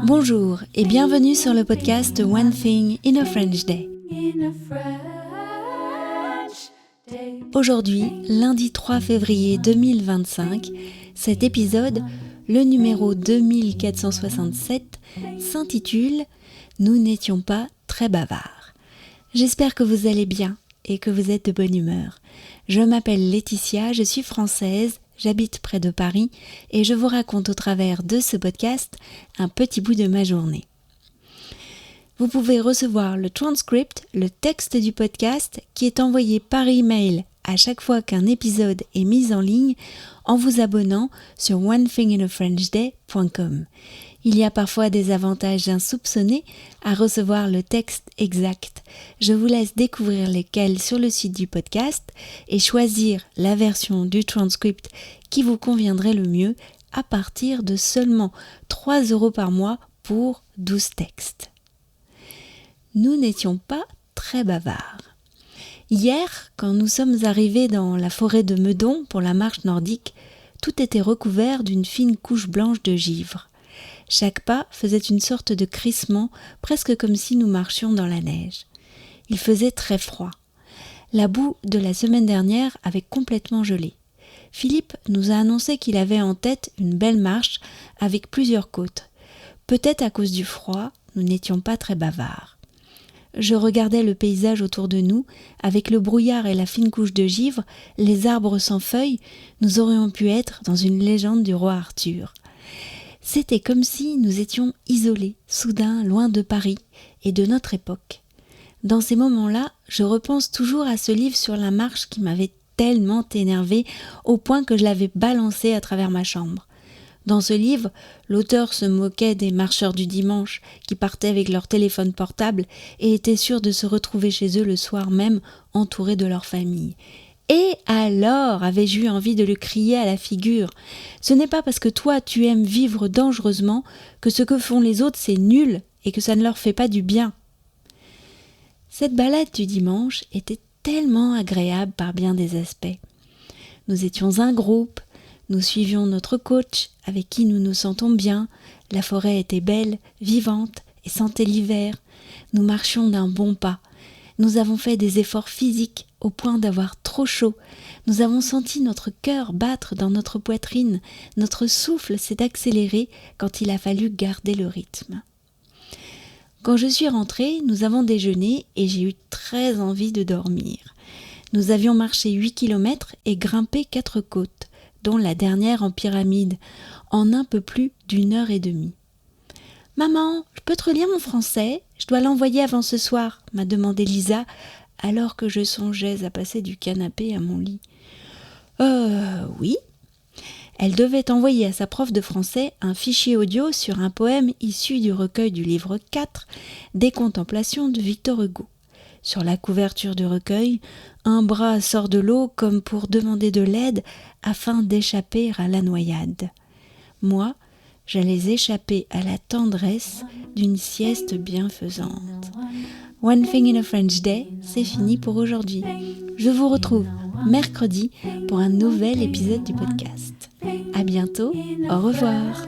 Bonjour et bienvenue sur le podcast One Thing in a French Day. Aujourd'hui, lundi 3 février 2025, cet épisode, le numéro 2467, s'intitule « Nous n'étions pas très bavards ». J'espère que vous allez bien et que vous êtes de bonne humeur. Je m'appelle Laetitia, je suis française, j'habite près de Paris et je vous raconte au travers de ce podcast un petit bout de ma journée. Vous pouvez recevoir le transcript, le texte du podcast qui est envoyé par email à chaque fois qu'un épisode est mis en ligne en vous abonnant sur onethinginafrenchday.com. Il y a parfois des avantages insoupçonnés à recevoir le texte exact. Je vous laisse découvrir lesquels sur le site du podcast et choisir la version du transcript qui vous conviendrait le mieux à partir de seulement 3 € par mois pour 12 textes. Nous n'étions pas très bavards. Hier, quand nous sommes arrivés dans la forêt de Meudon pour la marche nordique, tout était recouvert d'une fine couche blanche de givre. Chaque pas faisait une sorte de crissement, presque comme si nous marchions dans la neige. Il faisait très froid. La boue de la semaine dernière avait complètement gelé. Philippe nous a annoncé qu'il avait en tête une belle marche avec plusieurs côtes. Peut-être à cause du froid, nous n'étions pas très bavards. Je regardais le paysage autour de nous, avec le brouillard et la fine couche de givre, les arbres sans feuilles, nous aurions pu être dans une légende du roi Arthur. C'était comme si nous étions isolés, soudain, loin de Paris et de notre époque. Dans ces moments-là, je repense toujours à ce livre sur la marche qui m'avait tellement énervée au point que je l'avais balancé à travers ma chambre. Dans ce livre, l'auteur se moquait des marcheurs du dimanche qui partaient avec leur téléphone portable et étaient sûrs de se retrouver chez eux le soir même entourés de leur famille. Et alors, avais-je eu envie de le crier à la figure. Ce n'est pas parce que toi tu aimes vivre dangereusement que ce que font les autres c'est nul et que ça ne leur fait pas du bien. Cette balade du dimanche était tellement agréable par bien des aspects. Nous étions un groupe, nous suivions notre coach avec qui nous nous sentons bien, la forêt était belle, vivante et sentait l'hiver. Nous marchions d'un bon pas. Nous avons fait des efforts physiques au point d'avoir trop chaud. Nous avons senti notre cœur battre dans notre poitrine. Notre souffle s'est accéléré quand il a fallu garder le rythme. Quand je suis rentrée, nous avons déjeuné et j'ai eu très envie de dormir. Nous avions marché 8 km et grimpé 4 côtes, dont la dernière en pyramide, en un peu plus d'1h30. « Maman, je peux te relire mon français ? Je dois l'envoyer avant ce soir » m'a demandé Lisa, alors que je songeais à passer du canapé à mon lit. Oui. Elle devait envoyer à sa prof de français un fichier audio sur un poème issu du recueil du livre 4 des Contemplations de Victor Hugo. Sur la couverture du recueil, un bras sort de l'eau comme pour demander de l'aide afin d'échapper à la noyade. Moi, j'allais échapper à la tendresse d'une sieste bienfaisante. One Thing in a French Day, c'est fini pour aujourd'hui. Je vous retrouve mercredi pour un nouvel épisode du podcast. À bientôt, au revoir.